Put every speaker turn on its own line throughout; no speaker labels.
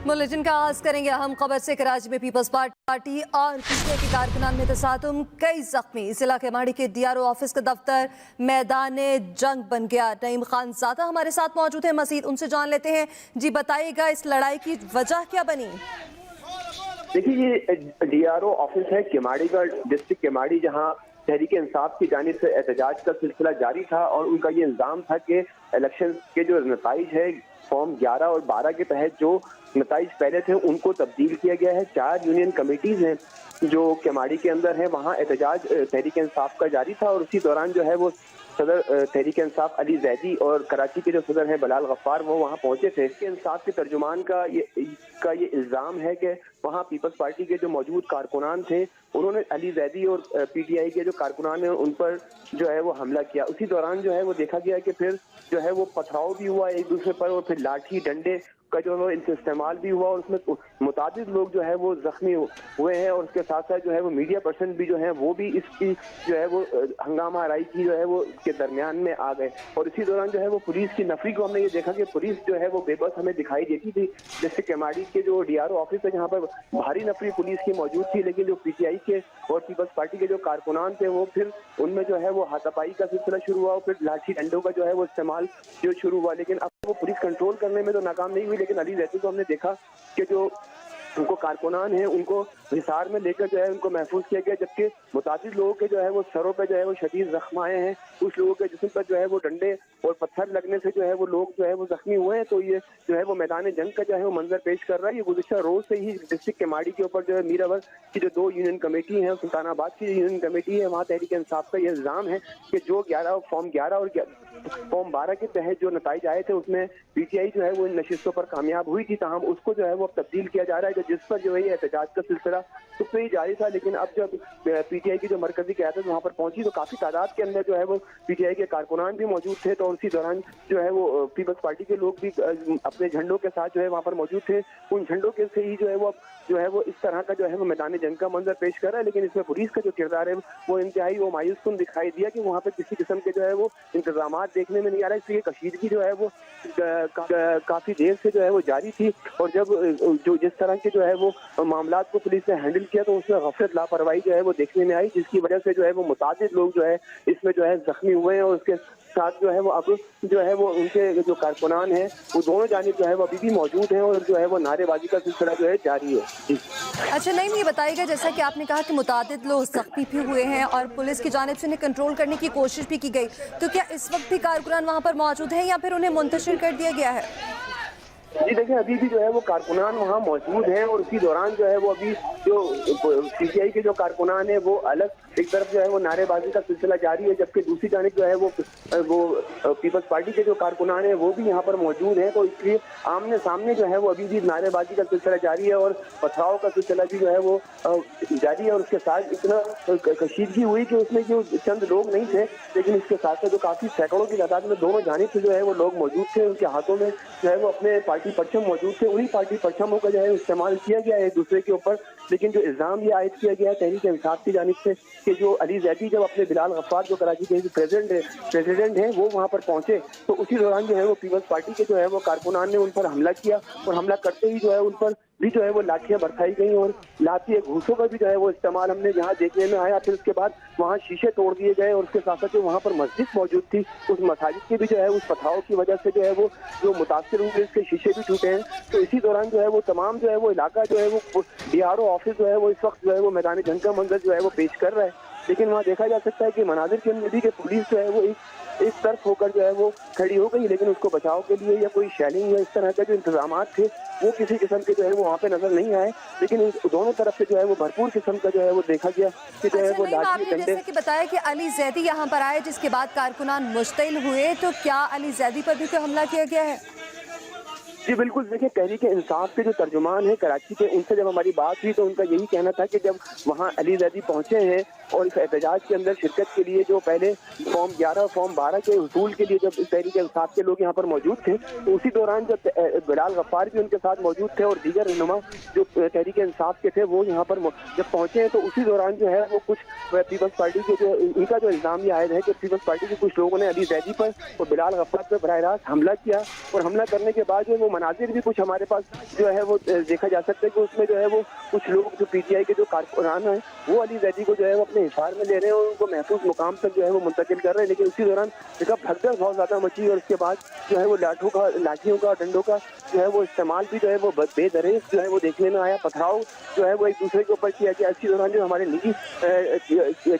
Bulletin का आगाज करेंगे अहम खबर से। कराची में पीपल्स पार्टी और पीटीआई के कारकुनान में तसादुम, कई जख्मी। जिला केमाड़ी के डीआरओ ऑफिस का दफ्तर मैदान जंग बन गया। नईम खानजादा हमारे साथ मौजूद हैं, मजीद उनसे जान लेते हैं। जी बताइएगा, इस लड़ाई की वजह क्या बनी?
देखिए, ये डीआरओ ऑफिस है केमाड़ी का, डिस्ट्रिक्ट केमाड़ी, जहां तहरीक इंसाफ की जानिब से एहतजाज का सिलसिला जारी था और उनका ये इल्ज़ाम था कि इलेक्शन के जो नताइज है फॉर्म 11 और 12 के तहत जो नताइज पहले थे उनको तब्दील किया गया है। 4 यूनियन कमेटीज हैं जो केमाड़ी के अंदर है, वहाँ एहतजाज तहरीक इंसाफ का जारी था और उसी दौरान जो है वो सदर तहरीक इंसाफ अली जैदी और कराची के जो सदर हैं बिलाल गफ्फार वो वहाँ पहुंचे थे। इंसाफ के तर्जुमान का ये इल्ज़ाम है कि वहाँ पीपल्स पार्टी के जो मौजूद कारकुनान थे उन्होंने अली जैदी और पीटीआई के जो कारकुनान हैं उन पर जो है वो हमला किया। उसी दौरान जो है वो देखा गया कि फिर जो है वो पथराव भी हुआ एक दूसरे पर और फिर लाठी डंडे का जो है इनसे इस्तेमाल भी हुआ और उसमें मुतादिद लोग जो है वो जख्मी हुए हैं और उसके साथ साथ जो है वो मीडिया पर्सन भी जो है वो भी इसकी जो है वो हंगामा आराई की जो है वो के दरमियान में आ गए। और इसी दौरान जो है वो पुलिस की नफरी को हमने ये देखा कि पुलिस जो है वो बेबस हमें दिखाई देती थी। जैसे केमाड़ी के जो डीआरओ ऑफिस है जहाँ पर भारी नफरी पुलिस की मौजूद थी, लेकिन जो पीटीआई के और पीपल्स पार्टी के जो कारकुनान थे वो फिर उनमें जो है वो हाथापाई का सिलसिला शुरू हुआ और फिर लाठी डंडों का जो है वो इस्तेमाल जो शुरू हुआ। लेकिन अब वो पुलिस कंट्रोल करने में तो नाकाम नहीं हुई, लेकिन अली जैदी को हमने देखा कि जो उनको कारकुनान हैं उनको हिसार में लेकर जो है उनको महफूज किया गया, जबकि मुतादिद लोगों के जो है वो सरों पे जो है वो शदीद जख्म आए हैं। कुछ लोगों के जिस्म पर जो है वो डंडे और पत्थर लगने से जो है वो लोग जो है वो जख्मी हुए हैं। तो ये जो है वो मैदान जंग का जो है वो मंजर पेश कर रहा है। ये गुज़िश्ता रोज से ही डिस्ट्रिक्ट केमाड़ी के ऊपर जो है मीरावर की जो 2 यूनियन कमेटी है, सुल्तानाबाद की यूनियन कमेटी है, वहाँ तहरीक इंसाफ का ये इल्ज़ाम है कि जो फॉर्म 11 और फॉर्म 12 के तहत जो नताइज आए थे उसमें पीटीआई जो है वो इन नशिस्तों पर कामयाब हुई थी, ताहम उसको जो है वो अब तब्दील किया जा रहा है जिस पर जो है एहतजाज का सिलसिला तो ही जारी था। लेकिन अब जब पीटीआई की जो मरकजी क़यादत वहाँ पर पहुंची तो काफी तादाद के अंदर जो है वो पीटीआई के कारकुनान भी मौजूद थे। तो उसी दौरान जो है वो पीपल्स पार्टी के लोग भी अपने झंडों के साथ जो है वहाँ पर मौजूद थे। उन झंडों के से ही जो है वो जो है वो इस तरह का जो है वो मैदान जंग का मंजर पेश कर रहा है। लेकिन इसमें पुलिस का जो किरदार है वो इंतहाई वो मायूस कुन दिखाई दिया कि वहाँ पर किसी किस्म के जो है वो इंतजाम देखने में नहीं आ रहा है। इसलिए कशीदगी जो है वो काफी देर से जो है वो जारी थी और जब जो जिस तरह के जो है वो मामला को पुलिस ने हैंडल किया तो उसमें गफलत लापरवाही जो है वो देखने में आई, जिसकी वजह से जो है वो मुतादिद लोग जो है इसमें जो है जख्मी हुए हैं और उसके साथ जो है वो अब जो है वो उनके जो कारकुनान हैं वो दोनों जानिब जो है वो अभी भी मौजूद हैं और जो है वो नारेबाजी का सिलसिला जो है जारी है। जी
अच्छा नहीं, ये बताइएगा, जैसा कि आपने कहा कि मुतादिद लोग जख्मी भी हुए हैं और पुलिस की जानिब से उन्हें कंट्रोल करने की कोशिश भी की गई, तो क्या इस वक्त भी कारकुनान वहाँ पर मौजूद हैं या फिर उन्हें मुंतशिर कर दिया गया है?
जी देखिए, अभी भी जो है वो कारकुनान वहाँ मौजूद हैं और उसी दौरान जो है वो अभी जो पीटीआई के जो कारकुनान है वो अलग एक तरफ जो है वो नारेबाजी का सिलसिला जारी है, जबकि दूसरी जानिब जो है वो पीपल्स पार्टी के जो कारकुनान है वो भी यहाँ पर मौजूद हैं। तो इसलिए आमने सामने जो है वो अभी भी नारेबाजी का सिलसिला जारी है और पथराव का सिलसिला भी जो है वो जारी है। और उसके साथ इतना कशीदगी हुई कि उसमें जो चंद लोग नहीं थे, लेकिन इसके साथ साथ जो काफी सैकड़ों की तादाद में दोनों जानिब से जो है वो लोग मौजूद थे। उनके हाथों में जो है वो अपने पार्टी परचम मौजूद थे, उन्हीं पार्टी परचमों का जो है इस्तेमाल किया गया है एक दूसरे के ऊपर। लेकिन जो इल्ज़ाम ये आयद किया गया है तहरीक इंसाफ की जानिब से कि जो अली जैदी जब अपने बिलाल गफ्फार जो कराची के प्रेसिडेंट हैं वो वहाँ पर पहुंचे तो उसी दौरान जो है वो पीपल्स पार्टी के जो है वो कारकुनान ने उन पर हमला किया और हमला करते ही जो है उन पर भी जो है वो लाठियां बरसाई गई और लाठी घूसों का भी जो है वो इस्तेमाल हमने यहाँ देखने में आया। फिर उसके बाद वहाँ शीशे तोड़ दिए गए और उसके साथ साथ जो वहाँ पर मस्जिद मौजूद थी उस मसाजिद के भी जो है उस पथराव की वजह से जो है वो जो मुतासर हुए उसके शीशे भी टूटे हैं। तो इसी दौरान जो है वो तमाम जो है वो इलाका जो है वो डीआरओ ऑफिस जो है वो इस वक्त जो है वो मैदान जंग का मंजर जो है वो पेश कर रहा है। लेकिन वहाँ देखा जा सकता है कि मनाजिर के अंदर भी कि पुलिस जो है वो इस तरफ होकर जो है वो खड़ी हो गई, लेकिन उसको बचाव के लिए या कोई शेलिंग या इस तरह के जो इंतजाम थे वो किसी किस्म के जो है वो वहाँ पे नजर नहीं आए। लेकिन दोनों तरफ से जो है वो भरपूर किस्म का जो है वो देखा गया कि जो है वो लाठी डंडे।
जैसे कि बताया कि अली जैदी यहाँ पर आए जिसके बाद कारकुनान मुश्तिल हुए, तो क्या अली जैदी पर भी कोई हमला किया गया है?
जी बिल्कुल, देखिए तहरीक इंसाफ के जो तर्जुमान है कराची के उनसे जब हमारी बात हुई तो उनका यही कहना था कि जब वहाँ अली जैदी पहुँचे हैं और इस एहतजाज के अंदर शिरकत के लिए जो पहले फॉर्म 11 और फॉर्म 12 के हुसूल के लिए जब तहरीक इंसाफ के लोग यहाँ पर मौजूद थे तो उसी दौरान जब बिलाल गफ्फार भी उनके साथ मौजूद थे और दीगर रहनुमा जो तहरीक इंसाफ के थे वो यहाँ पर जब पहुँचे हैं तो उसी दौरान जो है वो कुछ पीपल्स पार्टी के जो उनका जो इल्ज़ाम ये आयद है कि पीपल्स पार्टी के कुछ लोगों ने अली जैदी पर और बिलाल गफ्फार पर बराह रास्त हमला किया और हमला करने के बाद जो वो मनाजिर भी कुछ हमारे पास जो है वो देखा जा सकता है कि उसमें जो है वो कुछ लोग जो पीटीआई के जो कारकुनान हैं वो अली जैदी को जो है वो अपने हिसार में ले रहे हैं और उनको महफूज मुकाम तक जो है वो मुंतकिल कर रहे हैं। लेकिन उसी दौरान एक भगदड़ बहुत ज़्यादा मची और उसके बाद जो है वो लाठियों का डंडों का जो है वो इस्तेमाल भी जो है वो बेदरेज जो है वो देखने में आया। पथराव जो है वो एक दूसरे के ऊपर किया गया। इसी दौरान जो हमारे निजी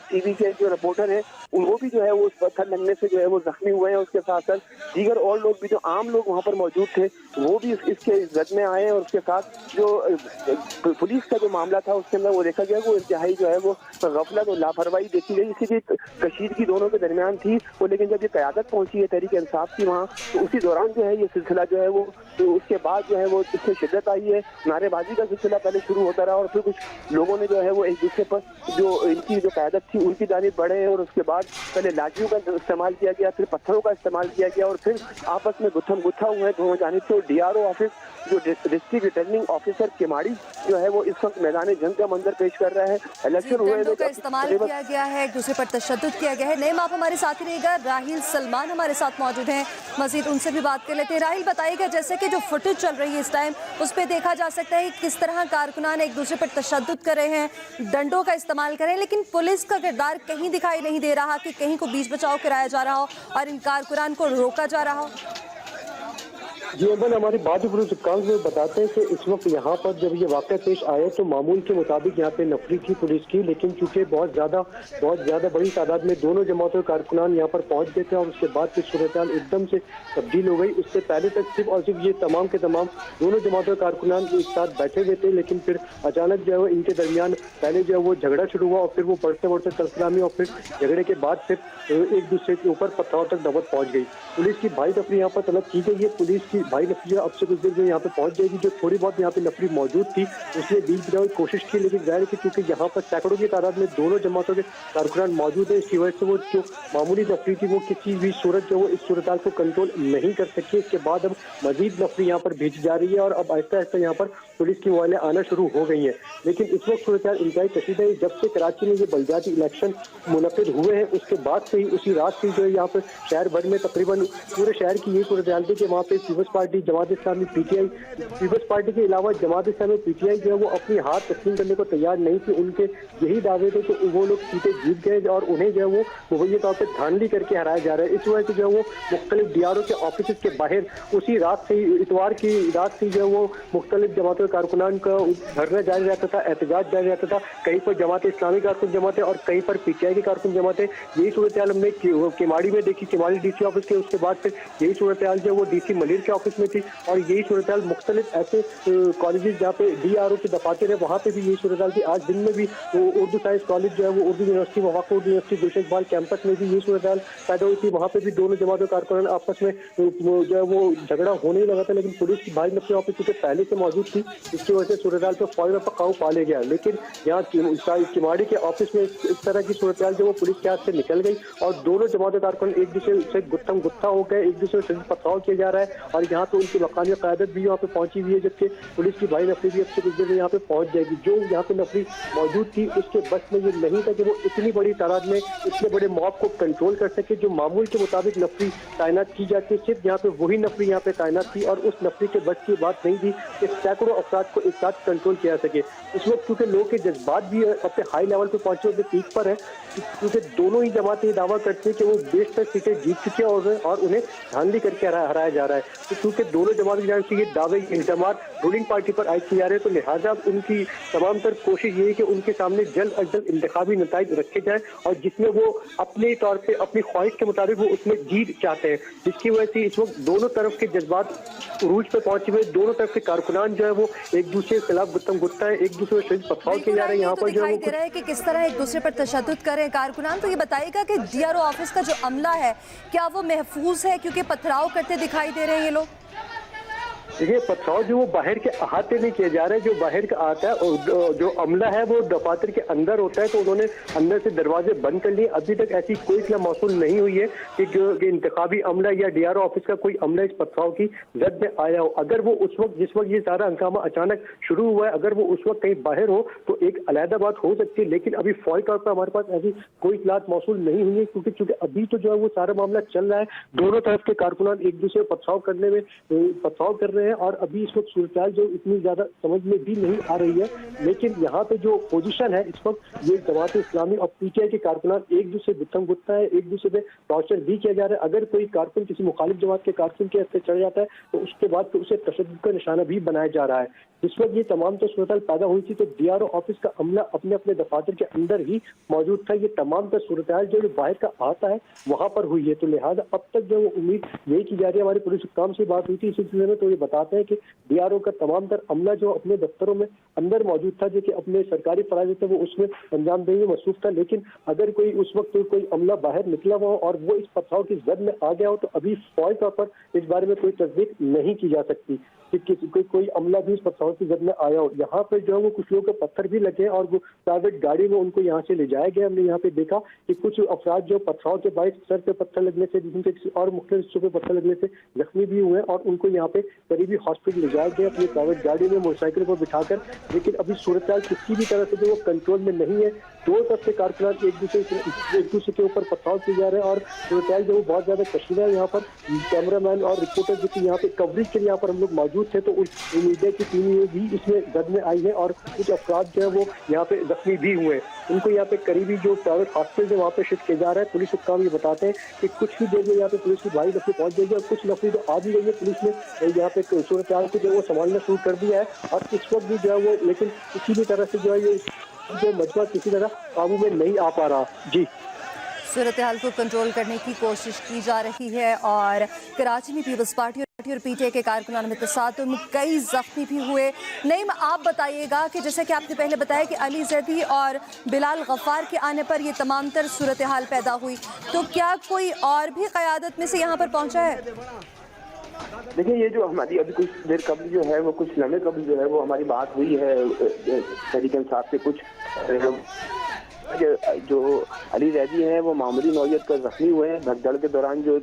टीवी के जो रिपोर्टर हैं उनको भी जो है वो उस पत्थर लगने से जो है वो जख्मी हुए हैं। उसके साथ साथ दीगर और लोग भी जो आम लोग वहाँ पर मौजूद थे वो भी इसके जद में आए और उसके साथ जो पुलिस का जो मामला था उसके अंदर वो देखा गया वो इंतहाई जो है वो गफलत और लापरवाही देखी गई। इसी कशीदगी दोनों के दरमियान थी वो, लेकिन जब ये क़यादत पहुंची है तहरीक इंसाफ की वहाँ तो उसी दौरान जो है ये सिलसिला जो है वो तो उसके बाद जो है वो इसमें शिद्दत आई है। नारेबाजी का सिलसिला पहले शुरू होता रहा और फिर कुछ लोगों ने जो है वो एक दूसरे पर जो इनकी जो क़यादत थी उनकी जानिब बढ़े और उसके बाद पहले लाठियों का इस्तेमाल किया गया, फिर पत्थरों का इस्तेमाल किया गया और फिर आपस में गुत्थम गुत्था हुए दोनों जानिब से। डीआरओ ऑफिस जो डिस्ट्रिक्ट रिटर्निंग ऑफिसर केमाड़ी जो है वो इस वक्त मैदान जंग का मंजर पेश कर रहा है। इलेक्शन हुए
का इस्तेमाल किया गया है, एक दूसरे पर तशद्दुद किया गया है। नेम आप हमारे साथ ही रहेगा, राहिल सलमान हमारे साथ मौजूद हैं, मजीद उनसे भी बात कर लेते हैं। राहिल बताइएगा, जैसे कि जो फुटेज चल रही है इस टाइम उस पर देखा जा सकता है किस तरह कारकुनान एक दूसरे पर तशद्दुद कर रहे हैं, डंडों का इस्तेमाल कर रहे हैं, लेकिन पुलिस का किरदार कहीं दिखाई नहीं दे रहा कि कहीं को बीच बचाव कराया जा रहा हो और इन कारकुनान को रोका जा रहा हो।
जी अमन, हमारी बात काउंस में बताते हैं कि इस वक्त यहाँ पर जब ये वाक़या पेश आया तो मामूल के मुताबिक यहाँ पे नफरी थी पुलिस की, लेकिन चूंकि बहुत ज़्यादा बड़ी तादाद में दोनों जमातों के कारकुनान यहाँ पर पहुँच गए थे और उसके बाद फिर सूरत-ए-हाल एकदम से तब्दील हो गई। उससे पहले तक सिर्फ और सिर्फ ये तमाम के तमाम दोनों जमातों के कारकुनान एक साथ बैठे हुए थे, लेकिन फिर अचानक जो है इनके दरमियान पहले जो है वो झगड़ा शुरू हुआ और फिर वो बढ़ते बढ़ते तलफलामी और फिर झगड़े के बाद फिर एक दूसरे के ऊपर पथराव तक नौबत पहुँच गई। पुलिस की भाई नफरी यहाँ पर तलब की गई है। पुलिस की भाई नफरी अब से कुछ देर में यहाँ पे पहुंच जाएगी। जो थोड़ी बहुत यहाँ पे नफरी मौजूद थी उसने बीच बचाव की कोशिश की, लेकिन जाहिर है कि क्योंकि यहाँ पर सैकड़ों की तादाद में दोनों जमातों के कारकुनान मौजूद है, इसकी वजह से वो जो मामूली नफरी थी वो किसी भी सूरत जो वो इस सूरत को कंट्रोल नहीं कर सकी। इसके बाद अब मजीद नफरी यहाँ पर भेजी जा रही है और अब आहिस्ता आहिस्ता यहाँ पर पुलिस की मोबाइलें आना शुरू हो गई हैं। लेकिन इस वक्त सूरत इंतहाई कशीदा है। जब से कराची में ये बलदियाती इलेक्शन मुनक़िद हुए हैं उसके बाद से ही उसी रात से जो है यहाँ पर शहर भर में तकरीबन पूरे शहर की ये सूरत थी कि वहाँ पे peoples party, Jamaat Islami, PTI, peoples party के अलावा जमात इस्लामी, पीटीआई जो है वो अपनी हाथ तस्लीम करने को तैयार नहीं थी। उनके यही दावे थे कि वो लोग सीटें जीत गए और उन्हें जो है वो मुहैया तौर पर धांधली करके हराया जा रहा है। इस वजह से जो है वो मुख्तलिफ डीआरओ के ऑफिस के बाहर उसी रात से ही, इतवार की रात से जो है वो मुख्तलिफ जमातों के कारकुनान का धरना जारी रहता था, एहतजाज जारी रहता था। कहीं पर जमात इस्लामी कारकुन जमाते और कहीं पर पीटीआई के कारकुन जमाते। यही सूरत हाल हमने केमाड़ी में देखी, केमाड़ी डीसी ऑफिस के, उसके बाद फिर यही सूरत हाल जो वो डीसी मलिर के ऑफिस में थी और यही सूरत हाल मुख्तलिफ ऐसे कॉलेजेस जहाँ पे डीआरओ के दफातर है वहाँ पे भी यही सूरत हाल थी। आज दिन में भी उर्दू साइंस कॉलेज जो है वो उर्दू यूनिवर्सिटी, वफाक उर्दू यूनिवर्सिटी गुलशन इकबाल कैंपस में भी यही सूरत हाल पैदा हुई थी। वहाँ पे भी दोनों जमातों कारकुनान आपस में जो है वो झगड़ा होने ही लगा था, लेकिन पुलिस की भारी नफरी ऑफिस चूँकि पहले से मौजूद थी इसकी वजह से सूरत हाल पर फौरन पर काबू पा लिया गया। लेकिन यहाँ किमाड़ी के ऑफिस में इस तरह की सूरत हाल जो वो पुलिस के हाथ से निकल गई और दोनों जमातों कारकुन एक दूसरे से गुत्थम गुत्था हो गए, एक दूसरे से पथराव किया जा रहा है और यहाँ पे उनकी मकामी क़यादत भी यहाँ पे पहुंची हुई है, जबकि पुलिस की भाई नफरी भी अब से कुछ देर में यहाँ पे पहुंच जाएगी। जो यहाँ पे नफरी मौजूद थी उसके बस में ये नहीं था कि वो इतनी बड़ी तादाद में इतने बड़े मॉब को कंट्रोल कर सके। जो मामूल के मुताबिक नफरी तैनात की जाती है सिर्फ यहाँ पे वही नफरी यहाँ पे तैनात थी और उस नफरी के बस की बात नहीं थी कि सैकड़ों अफराद को एक साथ कंट्रोल किया जा सके। इस वक्त क्योंकि लोगों के जज्बात भी अपने हाई लेवल पे पहुंचे हुए पीक पर है, क्योंकि दोनों ही जमातें दावा करती है कि वो बेशतर सीटें जीत चुके हैं और उन्हें धांधली करके हराया जा रहा है। तो क्योंकि दोनों जमात की जान से ये दावे इल्जाम रूलिंग पार्टी पर आयद किए जा रहे हैं, तो लिहाजा उनकी तमाम तर कोशिश ये है कि उनके सामने जल्द अज जल्द इंतखाबी नताइज रखे जाए और जिसमें वो अपने तौर पे अपनी ख्वाहिश के मुताबिक वो उसमें जीत चाहते हैं, जिसकी वजह से इस वक्त दोनों तरफ के जज्बात उरूज पे पहुंचे हुए, दोनों तरफ के कारकुनान जो है वो एक दूसरे के खिलाफ गुत्तम गुत्ता है, एक दूसरे से पथराव किए जा रहे हैं। यहाँ पर जो है
दे रहा है कि किस तरह एक दूसरे पर तशद्दुद करें कारकुनान। तो ये बताइएगा कि डीआरओ ऑफिस का जो अमला है क्या वो महफूज है, क्योंकि पथराव करते दिखाई दे रहे हैं ये लोग?
देखिए, पथराव जो वो बाहर के अहाते नहीं किया जा रहा है, जो बाहर का आता है और जो अमला है वो दफातर के अंदर होता है, तो उन्होंने अंदर से दरवाजे बंद कर लिए। अभी तक ऐसी कोई इत्तला मौसूल नहीं हुई है कि इंतखाबी अमला या डीआरओ ऑफिस का कोई अमला इस पथराव की जद में आया हो। अगर वो उस वक्त जिस वक्त ये सारा हंगामा अचानक शुरू हुआ है, अगर वो उस वक्त कहीं बाहर हो तो एक अलहदा बात हो सकती है, लेकिन अभी फौरी तौर पर हमारे पास ऐसी कोई इत्तलात मौसूल नहीं हुई है, क्योंकि अभी तो जो है वो सारा मामला चल रहा है। दोनों तरफ के कारकुनान एक दूसरे पथराव कर रहे हैं हैं और अभी इस वक्त सूरत जो इतनी ज्यादा समझ में भी नहीं आ रही है। लेकिन यहाँ पे जो पोजीशन है इस वक्त, ये जमात इस्लामी और पीटीआई के कारकुनान एक दूसरे गुत्थम गुत्ता है, एक दूसरे पे टॉर्चर भी किया जा रहा है। अगर कोई कारकुन किसी मुखालिफ जमात के कारकुन के हस्ते चढ़ जाता है तो उसके बाद तो उसे तशद्दुद का निशाना भी बनाया जा रहा है। जिस वक्त ये तमाम तो सूरत पैदा हुई थी तो डीआरओ ऑफिस का अमला अपने अपने दफातर के अंदर ही मौजूद था। ये तमाम तो सूरत जो बाहर का आता है वहां पर हुई है। तो लिहाजा अब तक जो उम्मीद यही की जा रही है, हमारे पुलिस हुक्काम से बात हुई थी इस सिलसिले में, तो ये बताते हैं कि डीआरओ का तमाम तर अमला जो अपने दफ्तरों में अंदर मौजूद था, जो कि अपने सरकारी फराइज थे वो उसमें अंजाम देने में मसरूफ था। लेकिन अगर कोई उस वक्त कोई अमला बाहर निकला हुआ हो और वो इस पथराव की जद में आ गया हो तो अभी फौरी तौर पर इस बारे में कोई तस्दीक नहीं की जा सकती कि कोई अमला भी इस पथराव की जद में आया हो। यहाँ पे जो है वो कुछ लोगों के पत्थर भी लगे और वो प्राइवेट गाड़ी में उनको यहाँ से ले जाया गया। हमने यहाँ पे देखा कि कुछ अफराद जो पथराव के बाइस सर पे पत्थर लगने से, जिनके किसी और मुख्तलिफ हिस्सों पे पत्थर लगने से जख्मी भी हुए और उनको यहाँ पे करीबी हॉस्पिटल ले जाया गया अपनी प्राइवेट गाड़ी में मोटरसाइकिल पर बिठाकर। लेकिन अभी सूरत किसी भी तरह से जो वो कंट्रोल में नहीं है। दो तरफ से कारकुनान एक दूसरे के ऊपर पथराव किए जा रहे हैं और सूरत जो बहुत ज्यादा कशीदा है। यहाँ पर कैमरामैन और रिपोर्टर जो कि यहाँ पे कवरेज के लिए यहाँ पर हम लोग मौजूद थे तो मीडिया की टीम भी इसमें जद में आई है और कुछ अफराद जो है वो यहाँ पे जख्मी भी हुए। उनको यहाँ पे करीबी जो प्राइवेट हॉस्पिटल है वहाँ पे शिफ्ट किया जा रहा है। पुलिस हुक्काम ये बताते हैं कि कुछ ही देर में यहाँ पे पुलिस की भारी नफरी पहुंच जाएगी और कुछ नफरी तो आ भी गई है। पुलिस ने यहाँ पे सूरत को जो वो संभालना शुरू कर दिया है और इस वक्त भी जो है वो, लेकिन किसी भी तरह से जो है ये जो मजबा किसी तरह काबू में नहीं आ पा रहा। जी,
सूरत हाल को कंट्रोल करने की कोशिश की जा रही है और कराची में पीपल्स पार्टी और पीटीआई के कारकुनान में तसादुम, कई जख्मी भी हुए। नईम, आप बताइएगा कि जैसे कि आपने पहले बताया कि अली जैदी और बिलाल गफ्फार के आने पर ये तमाम तर सूरत हाल पैदा हुई, तो क्या कोई और भी क़यादत में से यहाँ पर पहुँचा है?
देखिए, ये जो हमारी अभी कुछ देर कबल जो है वो कुछ लम्हे कबल जो है वो हमारी बात हुई है तहरीक इंसाफ से। कुछ जो अली जैदी हैं वो मामूली नौयत का जख्मी हुए हैं भगदड़ के दौरान जो,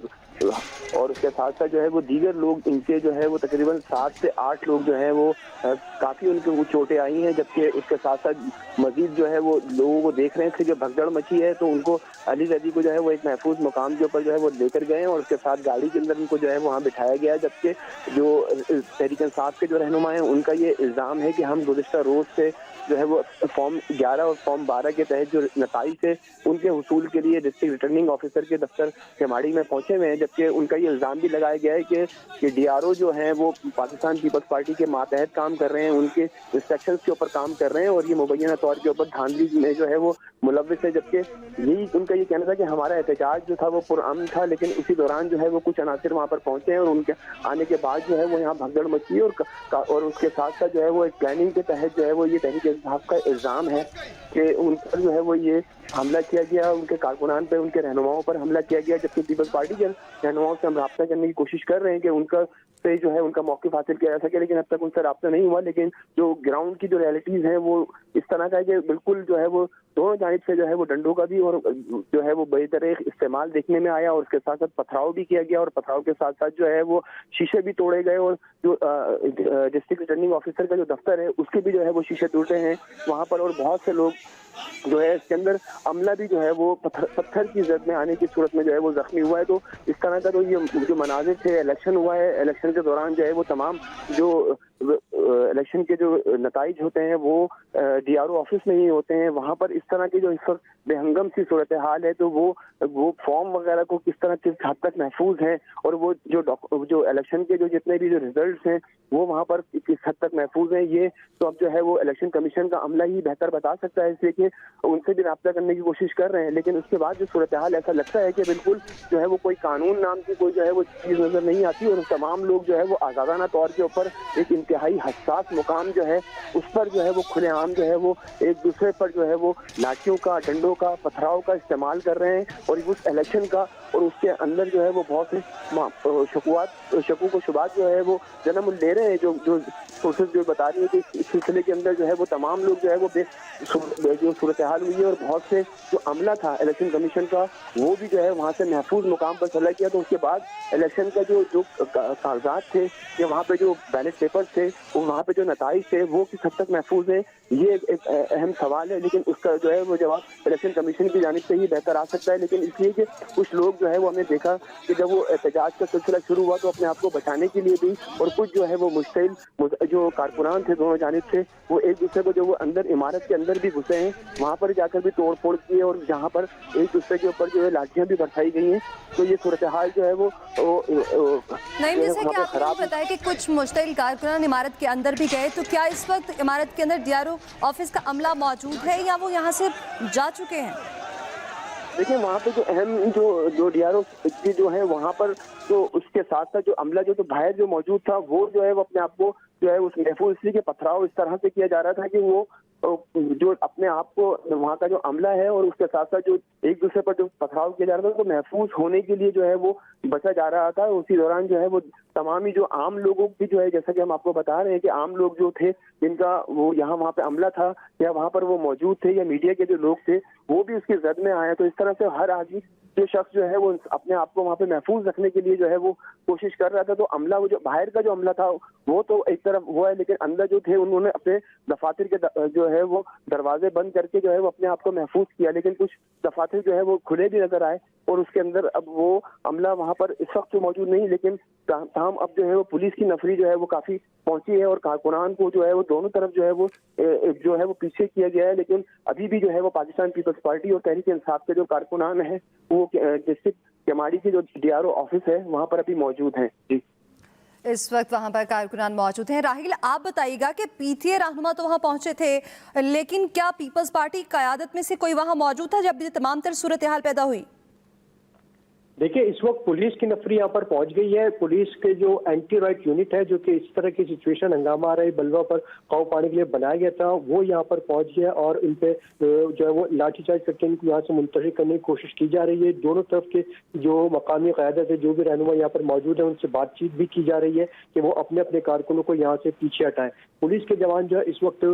और उसके साथ साथ जो है वो दीगर लोग इनके जो है वो तकरीबन 7 से 8 लोग जो हैं वो काफ़ी उनके चोटें आई हैं। जबकि उसके साथ साथ मजीद जो है वो लोगों को देख रहे थे जो भगदड़ मची है तो उनको अली जैदी को जो है वो एक महफूज मुकाम के ऊपर जो है वो लेकर गए और उसके साथ गाड़ी के अंदर उनको जो है वहाँ बिठाया गया। जबकि जो तहरीक इंसाफ के जो रहनुमा हैं उनका ये इल्ज़ाम है कि हम गुज़िश्ता रोज़ से जो है वो फॉर्म 11 और फॉर्म 12 के तहत जो नताइज थे उनके हुसूल के लिए डिस्ट्रिक्ट रिटर्निंग ऑफिसर के दफ्तर केमाड़ी में पहुंचे हुए हैं। जबकि उनका ये इल्ज़ाम भी लगाया गया है कि डीआरओ जो हैं वो पाकिस्तान पीपल्स पार्टी के मातहत काम कर रहे हैं, उनके इंस्ट्रक्शंस के ऊपर काम कर रहे हैं और ये मुबैना तौर के ऊपर धांधली में जो है वो मुलव्विस है। जबकि यही उनका ये कहना था कि हमारा एहतजाज जो था वो पुरअमन था, लेकिन उसी दौरान जो है वो कुछ अनासिर वहाँ पर पहुंचे हैं और उनके आने के बाद जो है वो यहाँ भगदड़ मची और उसके साथ साथ जो है वो एक प्लानिंग के तहत जो है वो ये तहरीक इंसाफ का इल्ज़ाम है कि उन पर जो है वो ये हमला किया गया, उनके कारकुनान पर, उनके रहनुमाओं पर हमला किया गया। जबकि पीपल्स पार्टी के रहनुमाओं से हम रब्ता करने की कोशिश कर रहे हैं कि उनका से जो है उनका मौक़िफ़ हासिल किया जा सके, लेकिन अब तक उनसे रब्ता नहीं हुआ। लेकिन जो ग्राउंड की जो रियलिटीज़ हैं वो इस तरह का है कि बिल्कुल जो है वो दोनों जानिब से जो है वो डंडों का भी और जो है वो बड़ी तरह इस्तेमाल देखने में आया और उसके साथ साथ पथराव भी किया गया और पथराव के साथ साथ जो है वो शीशे भी तोड़े गए और जो डिस्ट्रिक्ट रिटर्निंग ऑफिसर का जो दफ्तर है उसके भी जो है वो शीशे टूटे हैं वहाँ पर। और बहुत से लोग जो है इसके अंदर अमला भी जो है वो पत्थर की जद में आने की सूरत में जो है वो जख्मी हुआ है। तो इस तरह का तो ये जो मनाजिर थे, इलेक्शन हुआ है, इलेक्शन के दौरान जो है वो तमाम जो इलेक्शन के जो नताइज होते हैं वो डीआरओ ऑफिस में ही होते हैं। वहाँ पर इस तरह की जो इस वक्त बेहंगम सी सूरत हाल है तो वो फॉर्म वगैरह को किस तरह किस हद तक महफूज है और वो जो इलेक्शन के जो जितने भी जो रिजल्ट्स हैं वो वहाँ पर किस हद तक महफूज हैं, ये तो अब जो है वो इलेक्शन कमीशन का अमला ही बेहतर बता सकता है। इसलिए कि उनसे भी रब्ता करने की कोशिश कर रहे हैं, लेकिन उसके बाद जो सूरत हाल ऐसा लगता है कि बिल्कुल जो है वो कोई कानून नाम की कोई जो है वो चीज़ नज़र नहीं आती और तमाम लोग जो है वो आज़ादाना तौर के ऊपर एक इंतहाई हसास मुकाम जो है उस पर जो है वो खुलेआम जो है वो एक दूसरे पर जो है वो लाठियों का, डंडों का, पथराव का इस्तेमाल कर रहे हैं और उस इलेक्शन का और उसके अंदर जो है वो बहुत से शकूक व शुबात जो है वो जन्म ले रहे हैं। जो सोर्सेज जो बता रही है कि इस सिलसिले के अंदर जो है वो तमाम लोग जो है वो जो सूरत हाल हुई है और बहुत से जो अमला था इलेक्शन कमीशन का वो भी जो है वहाँ से महफूज मुकाम पर चला गया। तो उसके बाद इलेक्शन का जो कागजात थे या वहाँ पे जो बैलेट पेपर्स थे, वहाँ पे जो नताइज थे वो किस हद तक महफूज है, ये एक अहम सवाल है। लेकिन उसका जो है वो जवाब इलेक्शन कमीशन की जानिब से ही बेहतर आ सकता है। लेकिन इसलिए कि कुछ लोग जो है वो हमने देखा कि जब वो एहतजाज का सिलसिला शुरू हुआ तो अपने आप को बचाने के लिए भी, और कुछ जो है वो मुश्तिल जो कारकुनान थे दोनों जानिब से, वो एक दूसरे को जो वो अंदर इमारत के अंदर भी घुसे हैं, वहाँ पर जाकर भी तोड़ फोड़ की है, और जहाँ पर एक दूसरे के ऊपर जो है लाठियाँ भी बरसाई गई हैं। तो ये सूरत हाल जो है वो
नहीं, जैसे कि आपने बताया कि कुछ मुश्तिल कारकुनान इमारत के अंदर भी गए, तो क्या इस वक्त इमारत के अंदर डीआरओ ऑफिस का अमला मौजूद है या वो यहाँ से जा चुके हैं?
देखिए, वहाँ पे जो अहम जो डीआरओ की जो है वहाँ पर, तो उसके साथ साथ जो अमला जो तो बाहर जो मौजूद था, वो जो है वो अपने आप को जो है उस महफूज, इसलिए कि पथराव इस तरह से किया जा रहा था कि वो जो अपने आप को, वहाँ का जो अमला है और उसके साथ साथ जो एक दूसरे पर जो पथराव किया जा रहा था, तो महफूज होने के लिए जो है वो बचा जा रहा था। उसी दौरान जो है वो तमाम ही जो आम लोगों की जो है, जैसा कि हम आपको बता रहे हैं कि आम लोग जो थे जिनका वो यहाँ वहाँ पे अमला था या वहाँ पर वो मौजूद थे, या मीडिया के जो लोग थे, वो भी उसकी जद में आए। तो इस तरह से हर आदमी जो शख्स जो है वो अपने आप को वहाँ पे महफूज रखने के लिए जो है वो कोशिश कर रहा था। तो अमला, वो जो बाहर का जो अमला था वो तो एक तरफ वो है, लेकिन अंदर जो थे उन्होंने अपने दफातर के जो है वो दरवाजे बंद करके जो है वो अपने आप को महफूज किया। लेकिन कुछ दफातर जो है वो खुले भी नजर आए, और उसके अंदर अब वो अमला वहाँ पर इस वक्त तो मौजूद नहीं, लेकिन ताहम अब जो है वो पुलिस की नफरी जो है वो काफी पहुंची है, और कारकुनान को जो है वो दोनों तरफ जो है वो पीछे किया गया है। लेकिन अभी भी जो है वो पाकिस्तान पीपल्स पार्टी और तहरीक इंसाफ के जो कारकुनान है वो डिस्ट्रिक्ट केमाड़ी की जो डीआरओ ऑफिस है वहाँ पर अभी मौजूद हैं। जी,
इस वक्त वहां पर कारकुनान मौजूद हैं। राहिल, आप बताइएगा कि पीटीए रहनुमा तो वहां पहुंचे थे, लेकिन क्या पीपल्स पार्टी क़यादत में से कोई वहां मौजूद था जब ये तमाम तर सूरत हाल पैदा हुई?
देखिए, इस वक्त पुलिस की नफरी यहाँ पर पहुंच गई है। पुलिस के जो एंटी राइट यूनिट है, जो कि इस तरह की सिचुएशन, हंगामा आ रही बलवा पर काबू पाने के लिए बनाया गया था, वो यहाँ पर पहुंच गया और इन पे जो है वो लाठीचार्ज करके इनको यहाँ से मुंतशिर करने की कोशिश की जा रही है। दोनों तरफ के जो मकामी क़यादत है, जो भी रहनुमा यहाँ पर मौजूद है, उनसे बातचीत भी की जा रही है कि वो अपने अपने कारकुनों को यहाँ से पीछे हटाएं। पुलिस के जवान जो है इस वक्त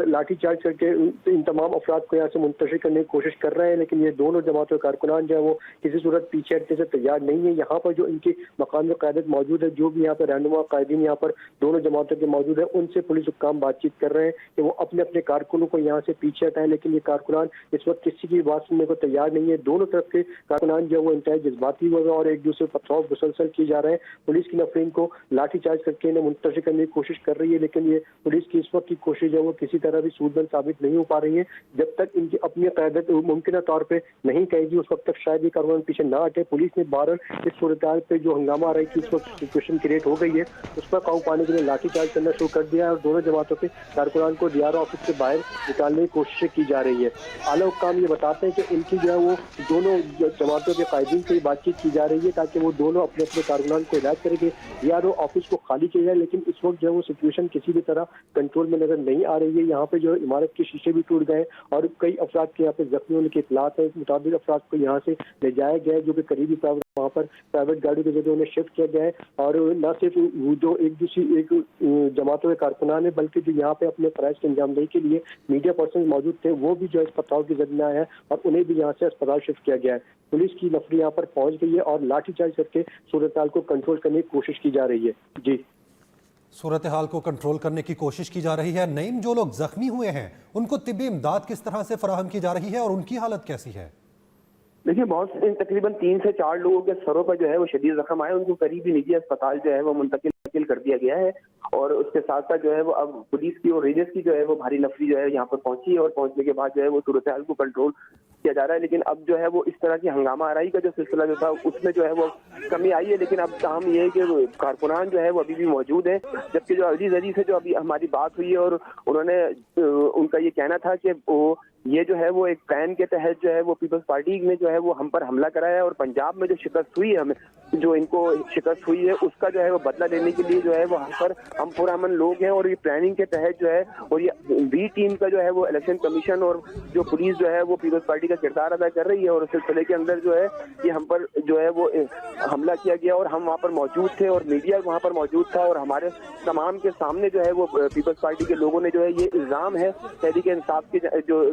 लाठीचार्ज करके इन तमाम अफराद को यहाँ से मुंतशिर करने की कोशिश कर रहे हैं, लेकिन ये दोनों जमातों के कारकुनान जो है वो किसी सूरत पीछे से तैयार नहीं है। यहाँ पर जो इनकी मकामी क़यादत मौजूद है, जो भी यहाँ पर रहनुमा कायदीन यहाँ पर दोनों जमातों के मौजूद है, उनसे पुलिस हुक्काम बातचीत कर रहे हैं कि वो अपने अपने कारकुनों को यहाँ से पीछे हटाएं। लेकिन ये कारकुनान इस वक्त किसी की बात सुनने को तैयार नहीं है। दोनों तरफ के कारकुनान जो है वो इंतहाई जज्बाती हुए और एक दूसरे पर पथराव मुसलसल किए जा रहे हैं। पुलिस की नफरीन को लाठीचार्ज करके इन्हें मुंतशिर करने की कोशिश कर रही है, लेकिन ये पुलिस की इस वक्त की कोशिश है वो किसी तरह भी सूदमंद साबित नहीं हो पा रही है। जब तक इनकी अपनी क़यादत मुमकिन तौर पर नहीं कहेगी, उस वक्त तक शायद ये कारकुनान पीछे ना हटे। पुलिस ने बारह इस सूरत हाल पे जो हंगामा आ रही थी, इस वक्त सिचुएशन क्रिएट हो गई है, उस पर काबू पाने के लिए लाठीचार्ज करना शुरू कर दिया है और दोनों जमातों के कारकुनान को डीआरओ ऑफिस से बाहर निकालने की कोशिशें की जा रही है। आला हुक्काम ये बताते हैं कि इनकी जो है वो दोनों जमातों के कायदीन से बातचीत की जा रही है ताकि वो दोनों अपने अपने कारकुनान को हिदायत करेंगे डीआरओ ऑफिस को खाली किया जाए। लेकिन इस वक्त जो है वो सिचुएशन किसी भी तरह कंट्रोल में नजर नहीं आ रही है। यहाँ पे जो इमारत के शीशे भी टूट गए और कई अफराद के यहाँ पे जख्मी होने की इतलात है। इस मुताबिक अफराद को यहाँ से ले जाया गया है, जो कि करीबी वहाँ पर प्राइवेट गाड़ी के जरिए उन्हें शिफ्ट किया गया है। और न सिर्फ जो एक जमातों के कारकुनान है, बल्कि जो यहाँ पे अपने फराइज की अंजामदही के लिए मीडिया पर्सन मौजूद थे, वो भी जो है अस्पताल की जद में आए हैं और उन्हें भी यहाँ से अस्पताल शिफ्ट किया गया है। पुलिस की नफरी यहाँ पर पहुंच गई है और लाठीचार्ज करके सूरत हाल को कंट्रोल करने की कोशिश की जा रही है। जी,
सूरत हाल को कंट्रोल करने की कोशिश की जा रही है। नईम, जो लोग जख्मी हुए हैं उनको तिब्बी इमदाद किस तरह से फराहम की जा रही है और उनकी हालत कैसी है?
देखिए, बहुत तकरीबन 3 से 4 लोगों के सरों पर जो है वो शदीद जख्म आए, उनको करीबी निजी अस्पताल जो है वो मुंतकिल कर दिया गया है। और उसके साथ साथ जो है वो अब पुलिस की और रेंजर्स की जो है वो भारी नफरी जो है यहाँ पर पहुंची है और पहुंचने के बाद जो है वो सूरत हाल को कंट्रोल किया जा रहा है। लेकिन अब जो है वो इस तरह की हंगामा आराई का जो सिलसिला जो था उसमें जो है वो कमी आई है। लेकिन अब काम ये है कि कारकुनान जो है वो अभी भी मौजूद है, जबकि जो अली जरी से जो अभी हमारी बात हुई है और उन्होंने उनका ये कहना था कि वो ये जो है वो एक प्लान के तहत जो है वो पीपल्स पार्टी ने जो है वो हम पर हमला कराया और पंजाब में जो शिकस्त हुई है, हमें जो इनको शिकस्त हुई है उसका जो है वो बदला लेने के लिए जो है वो हम पुरअमन लोग हैं और ये प्लानिंग के तहत जो है और ये बी टीम का जो है वो इलेक्शन कमीशन और जो पुलिस जो है वो पीपल्स पार्टी का किरदार अदा कर रही है। और उस सिलसिले के अंदर जो है ये हम पर जो है वो हमला किया गया और हम वहाँ पर मौजूद थे और मीडिया वहाँ पर मौजूद था और हमारे तमाम के सामने जो है वो पीपल्स पार्टी के लोगों ने जो है ये इल्जाम है तहरीक इंसाफ की जो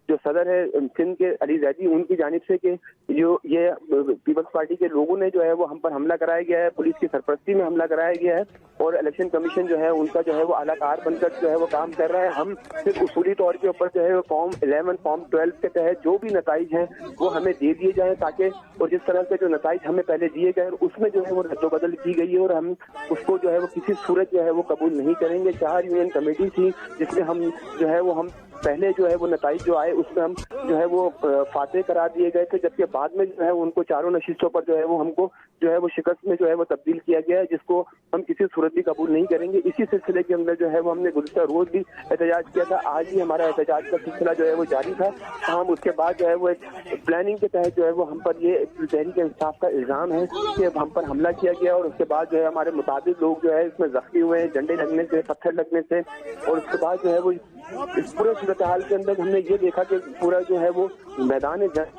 جو صدر ہے سندھ کے علی زیدی ان کی جانب سے کہ جو یہ پیپلز پارٹی کے لوگوں نے جو ہے وہ ہم پر حملہ کرایا گیا ہے، پولیس کی سرپرستی میں حملہ کرایا گیا ہے اور الیکشن کمیشن جو ہے ان کا جو ہے وہ اعلیٰ کار بن کر جو ہے وہ کام کر رہا ہے. ہم صرف اصولی طور کے اوپر جو ہے فارم 11 فارم 12 کے تحت جو بھی نتائج ہیں وہ ہمیں دے دیے جائیں تاکہ، اور جس طرح سے جو نتائج ہمیں پہلے دیے گئے اس میں جو ہے وہ رد و بدل کی گئی ہے اور ہم اس کو جو ہے وہ کسی صورت جو ہے وہ قبول نہیں کریں گے. 4 یونین کمیٹی تھی جس میں ہم جو ہے وہ ہم پہلے جو ہے وہ نتائج جو آئے اس میں ہم جو ہے وہ فاتح قرار دیے گئے تھے، جبکہ بعد میں جو ہے ان کو چاروں نشستوں پر جو ہے وہ ہم کو جو ہے وہ شکست میں جو ہے وہ تبدیل کیا گیا ہے، جس کو ہم کسی صورت بھی قبول نہیں کریں گے. اسی سلسلے کے اندر جو ہے وہ ہم نے گزشتہ روز بھی احتجاج کیا تھا. آج بھی ہمارا احتجاج کا سلسلہ جو ہے وہ جاری تھا. ہم اس کے بعد جو ہے وہ ایک پلاننگ کے تحت جو ہے وہ ہم پر یہ تحریک انصاف کا الزام ہے کہ ہم پر حملہ کیا گیا اور اس کے بعد جو ہے ہمارے متعدد لوگ جو ہے اس میں زخمی ہوئے ہیں ڈنڈے لگنے سے، پتھر لگنے سے. اور اس کے بعد جو ہے وہ اس پورے صورتحال کے اندر ہم نے یہ دیکھا کہ پورا جو ہے وہ میدان جنگ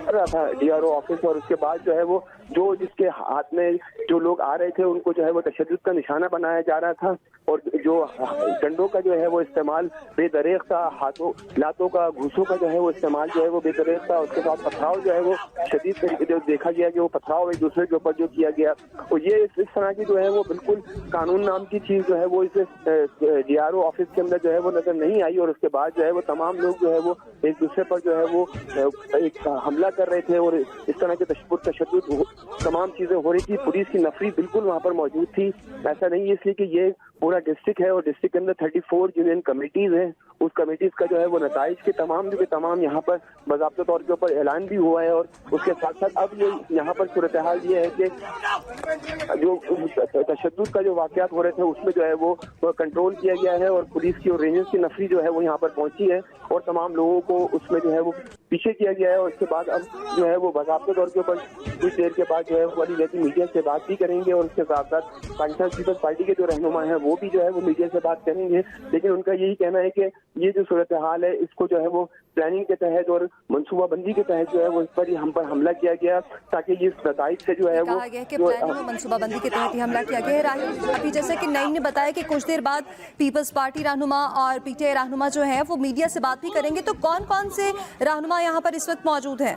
کر رہا تھا ڈی آر او آفس، اور اس کے بعد جو ہے وہ جو جس کے ہاتھ میں جو لوگ آ رہے تھے ان کو جو ہے وہ تشدد کا نشانہ بنایا جا رہا تھا اور جو ڈنڈوں کا جو ہے وہ استعمال بے دریغ تھا، ہاتھوں لاتوں کا گھوسوں کا جو ہے وہ استعمال جو ہے وہ بے دریغ تھا. اس کے بعد پتھراؤ جو ہے وہ شدید طریقے سے دیکھا گیا کہ وہ پتھراؤ ایک دوسرے کے اوپر جو کیا گیا. اور یہ اس طرح کی جو ہے وہ بالکل قانون نام کی چیز جو ہے وہ اس ڈی آر او آفس کے اندر جو ہے وہ نظر نہیں آئی. اور اس کے بعد جو ہے وہ تمام لوگ جو ہے وہ ایک دوسرے پر جو ہے وہ ایک حملہ کر رہے تھے اور اس طرح کے تشدد تمام چیزیں ہو رہی تھی. پولیس کی نفری بالکل وہاں پر موجود تھی. ایسا نہیں ہے اس لیے کہ یہ پورا ڈسٹرکٹ ہے اور ڈسٹرکٹ کے اندر 34 یونین کمیٹیز ہیں. اس کمیٹیز کا جو ہے وہ نتائج کے تمام یہاں پر باضابطہ طور کے اوپر اعلان بھی ہوا ہے. اور اس کے ساتھ ساتھ اب یہ یہاں پر صورتحال یہ ہے کہ جو تشدد کا جو واقعات ہو رہے تھے اس میں جو ہے وہ کنٹرول کیا گیا ہے اور پولیس کی اور رینجرز کی نفری جو ہے وہ یہاں پر پہنچی ہے اور تمام لوگوں کو اس میں جو ہے وہ پیچھے کیا گیا ہے. اور اس کے بعد اب جو ہے وہ باضابطہ طور کے اوپر کچھ دیر کے بعد جو ہے وہ میڈیا سے بات بھی کریں گے اور اس کے ساتھ ساتھ پاکستان پیپلز پارٹی کے جو رہنما ہیں وہ بھی جو ہے وہ میڈیا سے بات کریں گے. لیکن ان کا یہی کہنا ہے کہ یہ جو صورتحال ہے اس کو جو ہے وہ پلاننگ کے تحت اور منصوبہ بندی کے تحت جو ہے وہ اس پر ہم پر حملہ کیا گیا تاکہ یہ نتائج سے جو ہے وہ
کہا گیا کہ پلاننگ اور منصوبہ بندی کے تحت ہی حملہ کیا گیا ہے. راہیل، ابھی جیسے کہ نعیم نے بتایا کہ کچھ دیر بعد پیپلز پارٹی رہنما اور پی ٹی آئی رہنما جو ہے وہ میڈیا سے بات بھی کریں گے، تو کون کون سے رہنما یہاں پر اس وقت موجود ہیں؟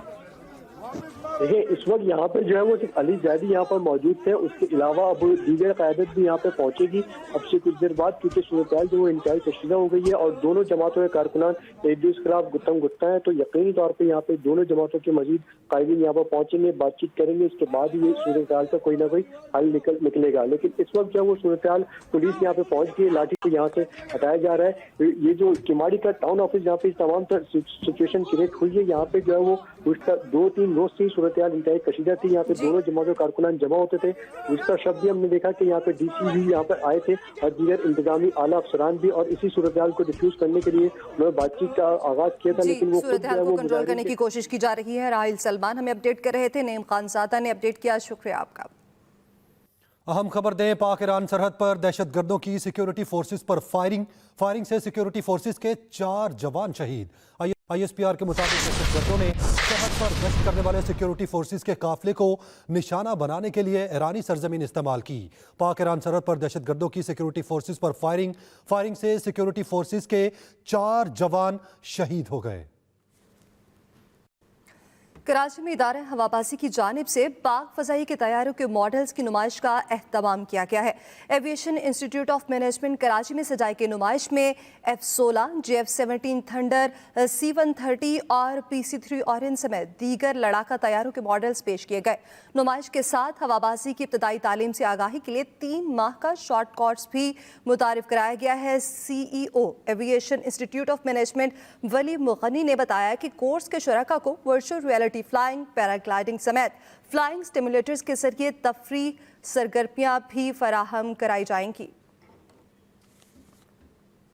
دیکھیں اس وقت یہاں پہ جو ہے وہ صرف علی زیدی یہاں پر موجود تھے، اس کے علاوہ اب دیگر قیادت بھی یہاں پہ پہنچے گی اب سے کچھ دیر بعد، کیونکہ صورتحال جو وہ انتہائی کشیدہ ہو گئی ہے اور دونوں جماعتوں کے کارکنان ایک دوسرے کے خلاف گتم گتہ ہیں. تو یقینی طور پہ یہاں پہ دونوں جماعتوں کے مزید قائدین یہاں پر پہنچیں گے، بات چیت کریں گے، اس کے بعد یہ صورتحال کا کوئی نہ کوئی حل نکلے گا. لیکن اس وقت جو ہے وہ صورتحال پولیس یہاں پہ پہنچ گئی، لاٹھی کو یہاں سے ہٹایا جا رہا ہے. یہ جو کیماڑی کا ٹاؤن آفس جہاں پہ تمام سچویشن کریٹ ہوئی ہے، یہاں پہ جو ہے وہ 2-3 روز سے صورتحال انتہائی کشیدہ تھی. یہاں پہ دونوں جماعتوں کارکنان جمع ہوتے تھے. گزشتہ شب بھی ہم نے دیکھا کہ یہاں پہ ڈی سی بھی یہاں پر آئے تھے اور دیگر انتظامی اعلیٰ افسران بھی، اور اسی صورتحال کو ڈیفیوز کرنے کے لیے انہوں نے بات چیت کا آغاز کیا تھا. لیکن وہ
صورتحال کو کنٹرول کرنے کی کوشش کی جا رہی ہے. راحیل سلمان ہمیں اپڈیٹ کر رہے تھے، نعیم خان زادہ نے اپڈیٹ کیا. شکریہ آپ کا.
اہم خبر دیں، پاک ایران سرحد پر دہشت گردوں کی سیکیورٹی فورسز پر فائرنگ سے سیکیورٹی فورسز کے 4 جوان شہید. آئی ایس پی آر کے مطابق دہشت گردوں نے سرحد پر گشت کرنے والے سیکیورٹی فورسز کے قافلے کو نشانہ بنانے کے لیے ایرانی سرزمین استعمال کی. پاک ایران سرحد پر دہشت گردوں کی سیکیورٹی فورسز پر فائرنگ سے سیکیورٹی فورسز کے 4 جوان شہید ہو گئے.
کراچی میں ادارہ ہوابازی کی جانب سے پاک فضائی کے طیاروں کے ماڈلز کی نمائش کا اہتمام کیا گیا ہے. Aviation institute of management Karachi میں سجائی کی نمائش میں F-16, JF-17 تھنڈر, C-130 اور PC-3 اورین سمیت دیگر لڑاکا طیاروں کے ماڈلز پیش کیے گئے. نمائش کے ساتھ ہوابازی کی ابتدائی تعلیم سے آگاہی کے لیے 3 ماہ کا شارٹ کورس بھی متعارف کرایا گیا ہے. CEO aviation institute of management Wali مغنی نے بتایا کہ کورس کے شرکاء کو ورچوئل ریئلٹی فلائنگ, پیراگلائڈنگ سمیت فلائنگ سٹیمولیٹرز کے ذریعے تفریح سرگرمیاں بھی فراہم کرائی جائیں گی.